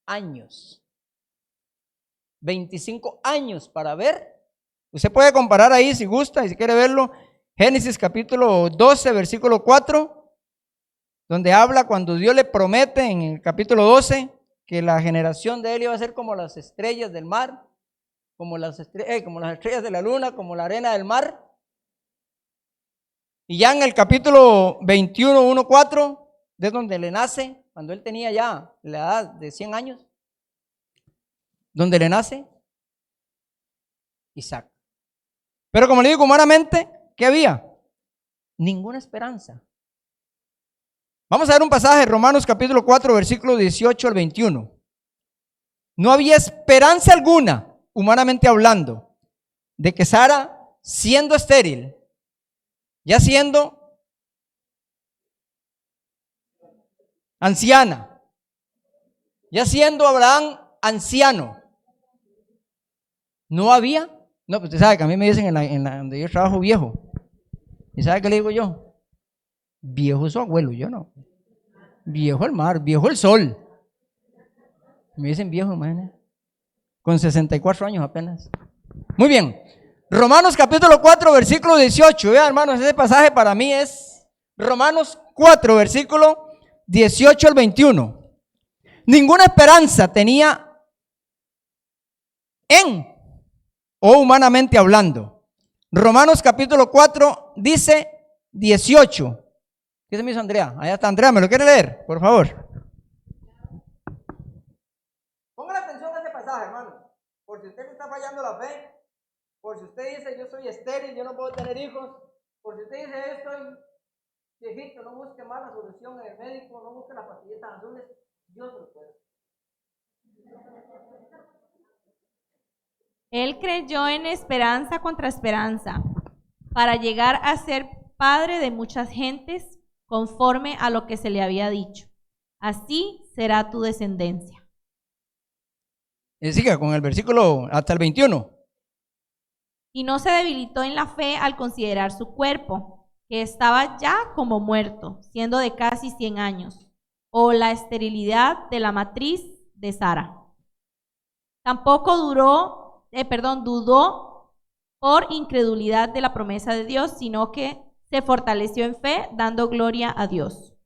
años. 25 años para ver. Usted puede comparar ahí si gusta y si quiere verlo. Génesis capítulo 12, versículo 4. Donde habla cuando Dios le promete en el capítulo 12 que la generación de él iba a ser como las estrellas del mar, como las estrellas de la luna, como la arena del mar. Y ya en el capítulo 21, 1, 4, de donde le nace, cuando él tenía ya la edad de 100 años, donde le nace Isaac. Pero como le digo, humanamente, ¿qué había? Ninguna esperanza. Vamos a ver un pasaje, Romanos capítulo 4, versículo 18 al 21. No había esperanza alguna, humanamente hablando, de que Sara, siendo estéril, ya siendo anciana, ya siendo Abraham anciano, no había. No, pues usted sabe que a mí me dicen donde yo trabajo viejo. ¿Y sabe qué le digo yo? Viejo es su abuelo, yo no. Viejo el mar, viejo el sol. Me dicen viejo, imagínate. Con 64 años apenas. Muy bien. Romanos capítulo 4, versículo 18. Vean, hermanos, ese pasaje para mí es Romanos 4, versículo 18 al 21. Ninguna esperanza tenía o humanamente hablando. Romanos capítulo 4 dice 18. ¿Qué se me hizo Andrea? Allá está Andrea, ¿me lo quiere leer? Por favor. Ponga atención a ese pasaje, hermano. Por si usted le está fallando la fe, por si usted dice yo soy estéril, yo no puedo tener hijos, por si usted dice estoy viejito, no busque más la solución en el médico, no busque las pastillitas azules, Dios lo puede. Él creyó en esperanza contra esperanza, para llegar a ser padre de muchas gentes, conforme a lo que se le había dicho. Así será tu descendencia. Y siga con el versículo hasta el 21. Y no se debilitó en la fe al considerar su cuerpo, que estaba ya como muerto, siendo de casi 100 años, o la esterilidad de la matriz de Sara. Tampoco dudó por incredulidad de la promesa de Dios, sino que se fortaleció en fe, dando gloria a Dios,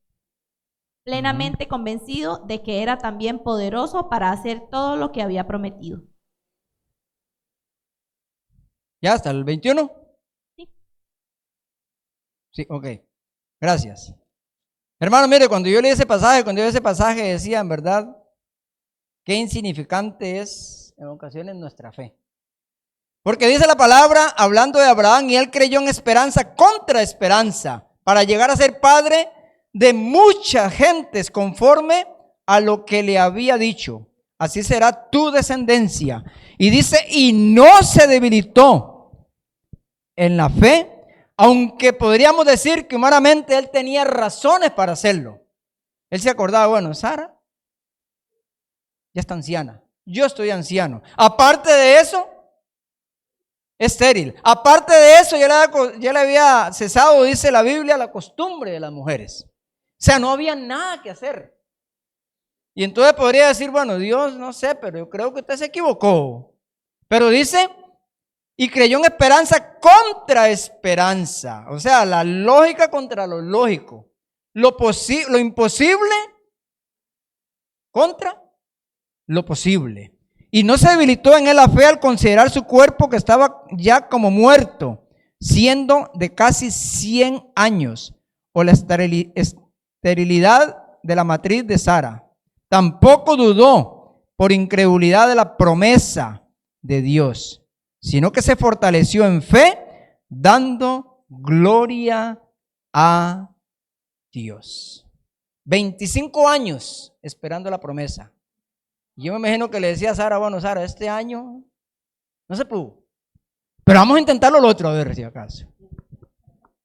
plenamente convencido de que era también poderoso para hacer todo lo que había prometido. ¿Ya hasta el 21? Sí. Sí, ok. Gracias. Hermano, mire, cuando yo leí ese pasaje decía, en verdad, qué insignificante es en ocasiones nuestra fe. Porque dice la palabra, hablando de Abraham, y él creyó en esperanza contra esperanza, para llegar a ser padre de muchas gentes, conforme a lo que le había dicho. Así será tu descendencia. Y dice, y no se debilitó en la fe, aunque podríamos decir que humanamente él tenía razones para hacerlo. Él se acordaba, bueno, Sara ya está anciana. Yo estoy anciano. Aparte de eso, estéril. Aparte de eso, ya le había cesado, dice la Biblia, la costumbre de las mujeres. O sea, no había nada que hacer. Y entonces podría decir, bueno, Dios, no sé, pero yo creo que usted se equivocó. Pero dice, y creyó en esperanza contra esperanza. O sea, la lógica contra lo lógico. Lo imposible contra lo posible. Y no se debilitó en él la fe al considerar su cuerpo que estaba ya como muerto, siendo de casi 100 años, o la esterilidad de la matriz de Sara. Tampoco dudó por incredulidad de la promesa de Dios, sino que se fortaleció en fe, dando gloria a Dios. 25 años esperando la promesa. Yo me imagino que le decía a Sara, bueno, Sara, este año no se pudo, pero vamos a intentarlo el otro, a ver si acaso.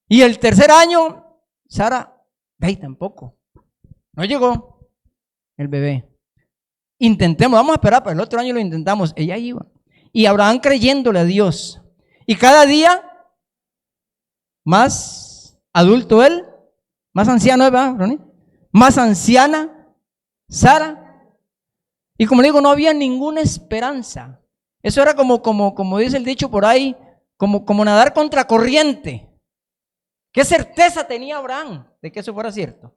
Y el tercer año, Sara, hey, tampoco. No llegó el bebé. Intentemos, vamos a esperar, para el otro año lo intentamos. Ella iba. Y Abraham creyéndole a Dios. Y cada día más adulto él, más anciano, ¿verdad, Ronnie? Más anciana Sara. Y como le digo, no había ninguna esperanza. Eso era como dice el dicho por ahí, como nadar contra corriente. ¿Qué certeza tenía Abraham de que eso fuera cierto?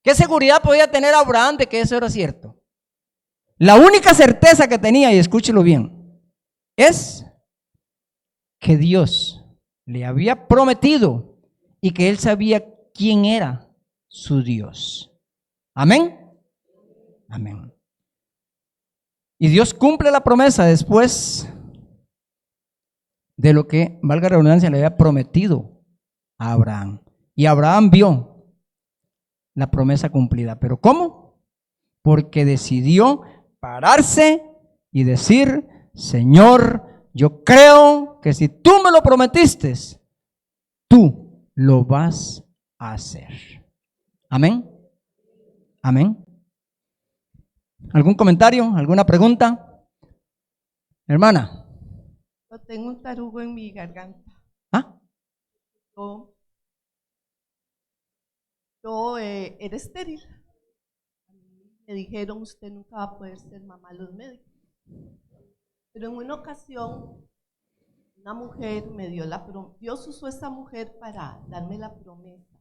¿Qué seguridad podía tener Abraham de que eso era cierto? La única certeza que tenía, y escúchelo bien, es que Dios le había prometido y que él sabía quién era su Dios. Amén. Amén. Y Dios cumple la promesa después de lo que, valga la redundancia, le había prometido a Abraham. Y Abraham vio la promesa cumplida. ¿Pero cómo? Porque decidió pararse y decir, Señor, yo creo que si tú me lo prometiste, tú lo vas a hacer. Amén. Amén. ¿Algún comentario? ¿Alguna pregunta? Hermana. Yo tengo un tarugo en mi garganta. ¿Ah? Yo era estéril. Me dijeron, usted nunca va a poder ser mamá, los médicos. Pero en una ocasión, una mujer me dio Dios usó a esa mujer para darme la promesa.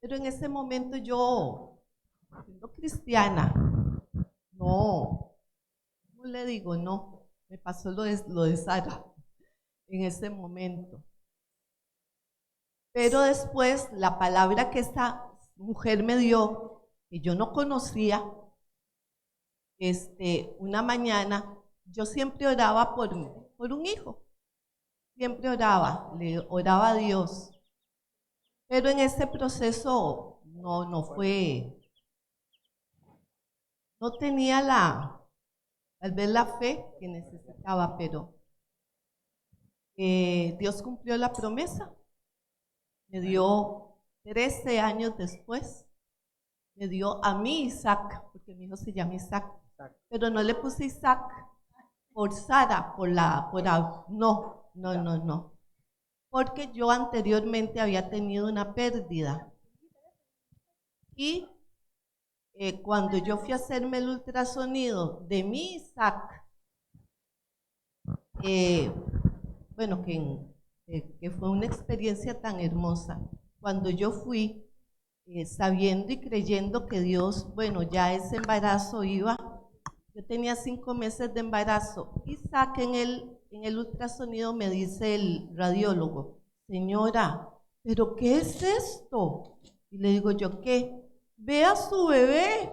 Pero en ese momento yo, siendo cristiana, no le digo, no, me pasó lo de Sara en ese momento. Pero después la palabra que esa mujer me dio, que yo no conocía, una mañana, yo siempre oraba por un hijo, siempre oraba, le oraba a Dios, pero en ese proceso no fue, no tenía tal vez la fe que necesitaba, pero Dios cumplió la promesa, me dio 13 años después, me dio a mí Isaac, porque mi hijo se llama Isaac, pero no le puse Isaac por Sara, no, porque yo anteriormente había tenido una pérdida y cuando yo fui a hacerme el ultrasonido de mi Isaac, bueno, que fue una experiencia tan hermosa, cuando yo fui sabiendo y creyendo que Dios, bueno, ya ese embarazo yo tenía 5 meses de embarazo. Isaac en el ultrasonido me dice el radiólogo, señora, ¿pero qué es esto? Y le digo yo, ¿qué? Ve a su bebé,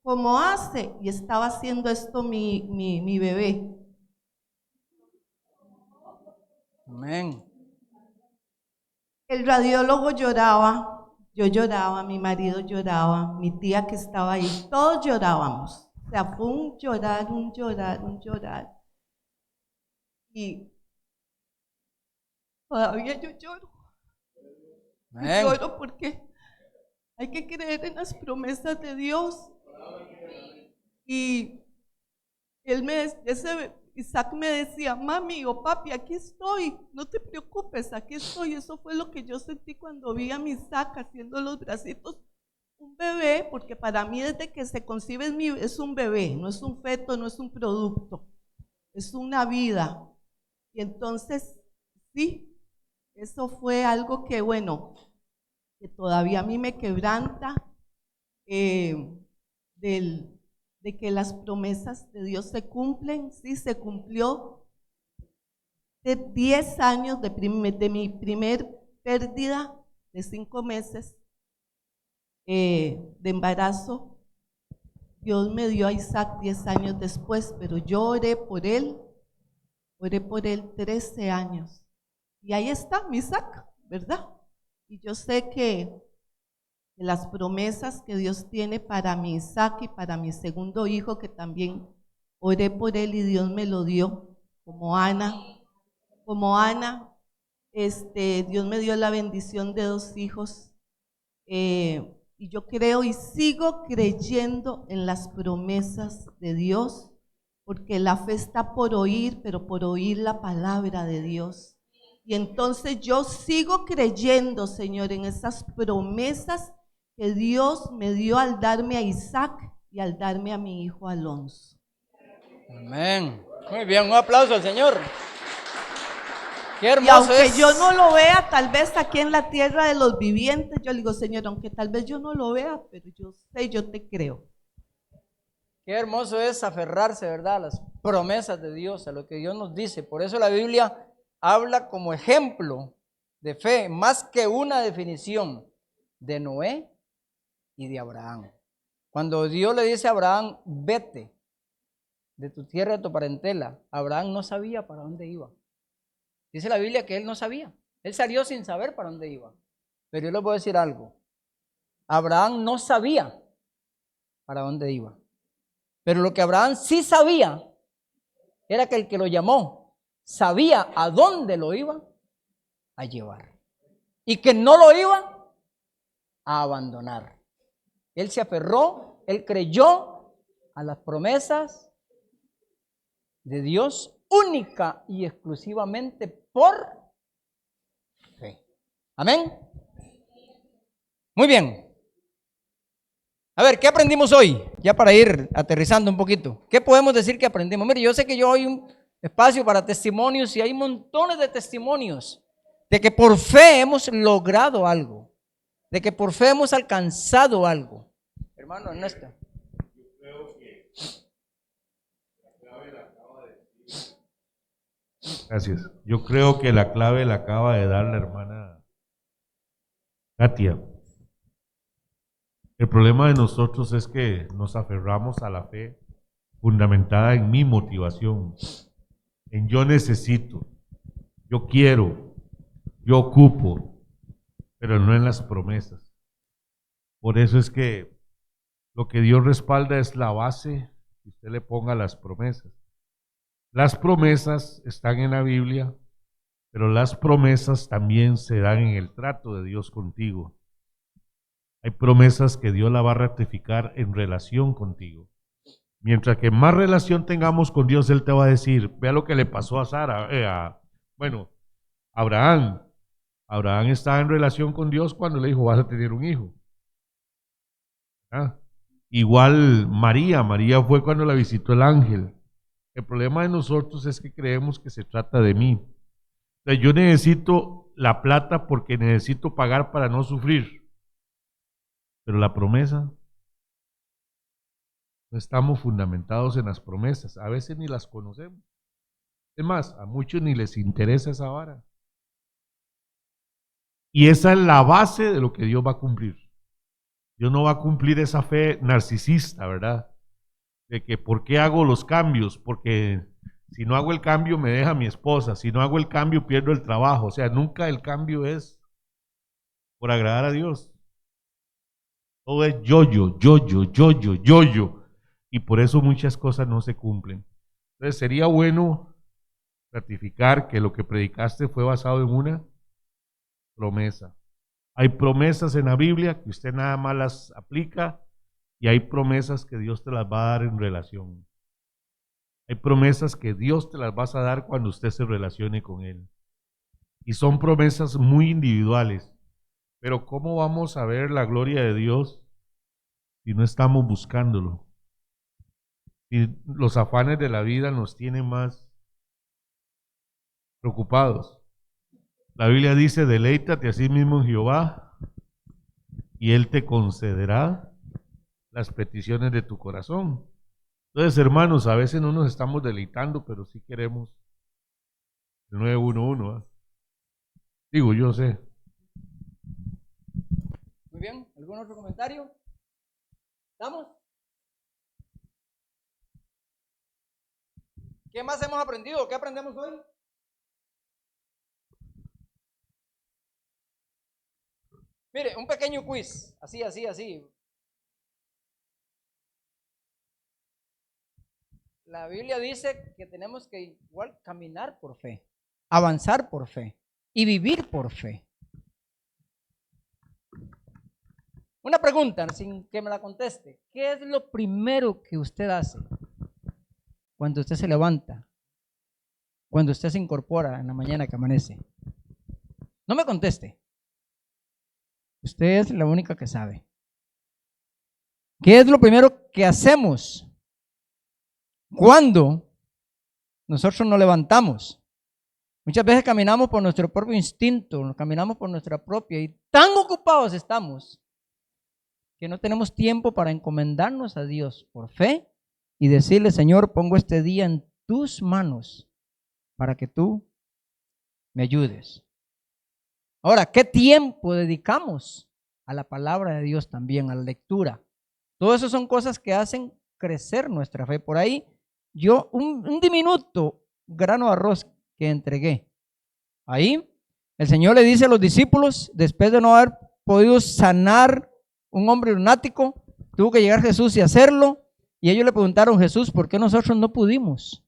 ¿cómo hace? Y estaba haciendo esto mi bebé. Amén. El radiólogo lloraba, yo lloraba, mi marido lloraba, mi tía que estaba ahí, todos llorábamos. O sea, fue un llorar. Y todavía yo lloro. Amén. Lloro porque hay que creer en las promesas de Dios. Y Isaac me decía, mami o papi, aquí estoy, no te preocupes, aquí estoy. Eso fue lo que yo sentí cuando vi a mi Isaac haciendo los bracitos, un bebé, porque para mí desde que se concibe es un bebé, no es un feto, no es un producto, es una vida. Y entonces, sí, eso fue algo que, bueno, que todavía a mí me quebranta, de que las promesas de Dios se cumplen. Sí, se cumplió. De 10 años de mi primer pérdida de 5 meses de embarazo, Dios me dio a Isaac 10 años después, pero yo oré por él 13 años. Y ahí está mi Isaac, ¿verdad? Y yo sé que las promesas que Dios tiene para mi Isaac y para mi segundo hijo, que también oré por él y Dios me lo dio, como Ana, Dios me dio la bendición de 2 hijos, y yo creo y sigo creyendo en las promesas de Dios, porque la fe está por oír, pero por oír la palabra de Dios. Y entonces yo sigo creyendo, Señor, en esas promesas que Dios me dio al darme a Isaac y al darme a mi hijo Alonso. Amén. Muy bien, un aplauso al Señor. Qué hermoso. Y aunque es. yo no lo vea, tal vez aquí en la tierra de los vivientes, yo le digo, Señor, aunque tal vez yo no lo vea, pero yo sé, yo te creo. Qué hermoso es aferrarse, ¿verdad?, a las promesas de Dios, a lo que Dios nos dice. Por eso la Biblia habla como ejemplo de fe, más que una definición, de Noé y de Abraham. Cuando Dios le dice a Abraham, vete de tu tierra, de tu parentela, Abraham no sabía para dónde iba. Dice la Biblia que él no sabía. Él salió sin saber para dónde iba. Pero yo les voy a decir algo. Abraham no sabía para dónde iba. Pero lo que Abraham sí sabía era que el que lo llamó sabía a dónde lo iba a llevar. Y que no lo iba a abandonar. Él se aferró, él creyó a las promesas de Dios única y exclusivamente por fe. Amén. Muy bien. A ver, ¿qué aprendimos hoy? Ya para ir aterrizando un poquito. ¿Qué podemos decir que aprendimos? Mire, yo sé que yo hay un espacio para testimonios y hay montones de testimonios de que por fe hemos logrado algo, de que por fe hemos alcanzado algo. Hermano Ernesto. Gracias. Yo creo que la clave la acaba de dar la hermana Katia. El problema de nosotros es que nos aferramos a la fe fundamentada en mi motivación, en yo necesito, yo quiero, yo ocupo, pero no en las promesas. Por eso es que lo que Dios respalda es la base que usted le ponga a las promesas. Las promesas están en la Biblia, pero las promesas también se dan en el trato de Dios contigo. Hay promesas que Dios la va a ratificar en relación contigo. Mientras que más relación tengamos con Dios, Él te va a decir, vea lo que le pasó a Abraham. Abraham estaba en relación con Dios cuando le dijo, vas a tener un hijo. Igual María fue cuando la visitó el ángel. El problema de nosotros es que creemos que se trata de mí. O sea, yo necesito la plata porque necesito pagar para no sufrir. Pero la promesa, no estamos fundamentados en las promesas. A veces ni las conocemos. Es más, a muchos ni les interesa esa vara. Y esa es la base de lo que Dios va a cumplir. Dios no va a cumplir esa fe narcisista, ¿verdad? De que ¿por qué hago los cambios? Porque si no hago el cambio me deja mi esposa, si no hago el cambio pierdo el trabajo. O sea, nunca el cambio es por agradar a Dios. Todo es yo-yo. Y por eso muchas cosas no se cumplen. Entonces sería bueno ratificar que lo que predicaste fue basado en una promesa. Hay promesas en la Biblia que usted nada más las aplica Y hay promesas que Dios te las va a dar en relación. Hay promesas que Dios te las vas a dar cuando usted se relacione con Él. Y son promesas muy individuales. Pero ¿cómo vamos a ver la gloria de Dios si no estamos buscándolo? Si los afanes de la vida nos tienen más preocupados. La Biblia dice, deleítate a sí mismo en Jehová y Él te concederá las peticiones de tu corazón. Entonces, hermanos, a veces no nos estamos deleitando, pero sí queremos el 911. Digo, yo sé. Muy bien, ¿algún otro comentario? ¿Estamos? ¿Qué más hemos aprendido? ¿Qué aprendemos hoy? Mire, un pequeño quiz, así. La Biblia dice que tenemos que igual caminar por fe, avanzar por fe y vivir por fe. Una pregunta, sin que me la conteste. ¿Qué es lo primero que usted hace cuando usted se levanta? Cuando usted se incorpora en la mañana que amanece. No me conteste. Usted es la única que sabe. ¿Qué es lo primero que hacemos cuando nosotros nos levantamos? Muchas veces caminamos por nuestro propio instinto, caminamos por nuestra propia, y tan ocupados estamos que no tenemos tiempo para encomendarnos a Dios por fe y decirle: Señor, pongo este día en tus manos para que tú me ayudes. Ahora, ¿qué tiempo dedicamos a la palabra de Dios también, a la lectura? Todo eso son cosas que hacen crecer nuestra fe. Por ahí, yo un diminuto grano de arroz que entregué. Ahí, el Señor le dice a los discípulos, después de no haber podido sanar un hombre lunático, tuvo que llegar Jesús y hacerlo. Y ellos le preguntaron: Jesús, ¿por qué nosotros no pudimos?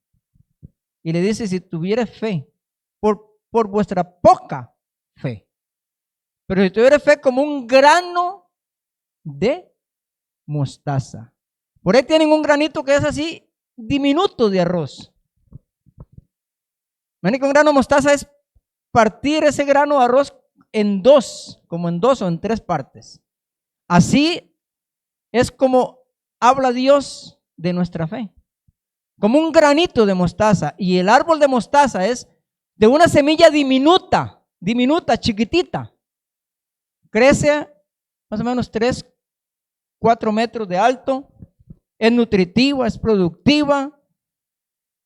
Y le dice: si tuviera fe, por vuestra poca fe. Pero si tuviera fe como un grano de mostaza. Por ahí tienen un granito que es así, diminuto de arroz. Ven que un grano de mostaza es partir ese grano de arroz en dos, como en dos o en tres partes. Así es como habla Dios de nuestra fe. Como un granito de mostaza. Y el árbol de mostaza es de una semilla diminuta, chiquitita. Crece más o menos 3, 4 metros de alto. Es nutritiva, es productiva.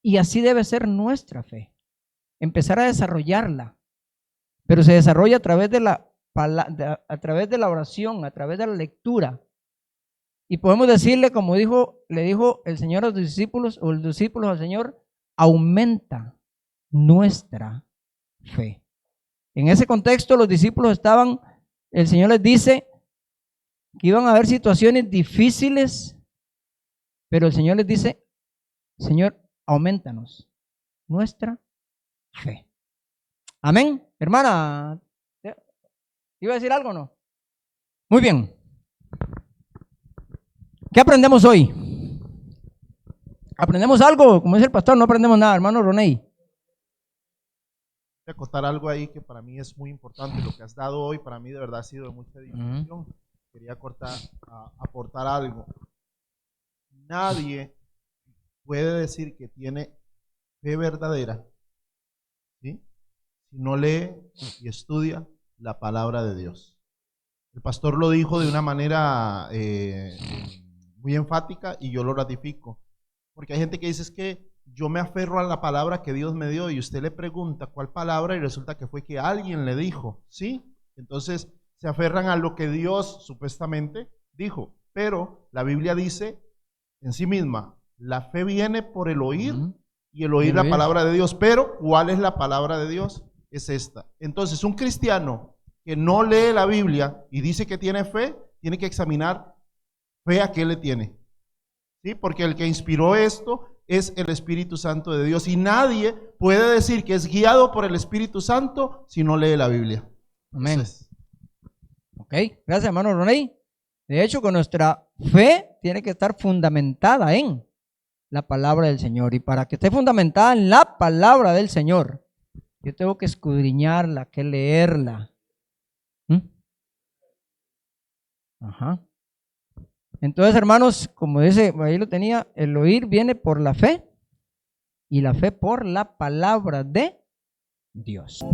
Y así debe ser nuestra fe. Empezar a desarrollarla. Pero se desarrolla a través de la oración, a través de la lectura. Y podemos decirle, como le dijo el Señor a los discípulos, o los discípulos al Señor: aumenta nuestra fe. En ese contexto, los discípulos el Señor les dice que iban a haber situaciones difíciles, pero el Señor les dice: Señor, aumentanos nuestra fe. Amén. Hermana, ¿iba a decir algo o no? Muy bien. ¿Qué aprendemos hoy? ¿Aprendemos algo? Como dice el pastor, no aprendemos nada, hermano Roney. Voy a acotar algo ahí que para mí es muy importante. Lo que has dado hoy para mí de verdad ha sido de mucha edificación. Quería aportar algo. Nadie puede decir que tiene fe verdadera, ¿sí?, si no lee y estudia la palabra de Dios. El pastor lo dijo de una manera muy enfática y yo lo ratifico. Porque hay gente que dice: es que yo me aferro a la palabra que Dios me dio, y usted le pregunta cuál palabra y resulta que fue que alguien le dijo, ¿sí? Entonces se aferran a lo que Dios supuestamente dijo. Pero la Biblia dice en sí misma: la fe viene por el oír y el oír la palabra de Dios. Pero ¿cuál es la palabra de Dios? Es esta. Entonces, un cristiano que no lee la Biblia y dice que tiene fe, tiene que examinar fe a qué le tiene, ¿sí? Porque el que inspiró esto es el Espíritu Santo de Dios, y nadie puede decir que es guiado por el Espíritu Santo si no lee la Biblia. Amén. Ok, gracias, hermano Roney. De hecho, con nuestra fe tiene que estar fundamentada en la palabra del Señor. Y para que esté fundamentada en la palabra del Señor, yo tengo que escudriñarla, que leerla. Ajá. Entonces, hermanos, como dice, ahí lo tenía, el oír viene por la fe y la fe por la palabra de Dios.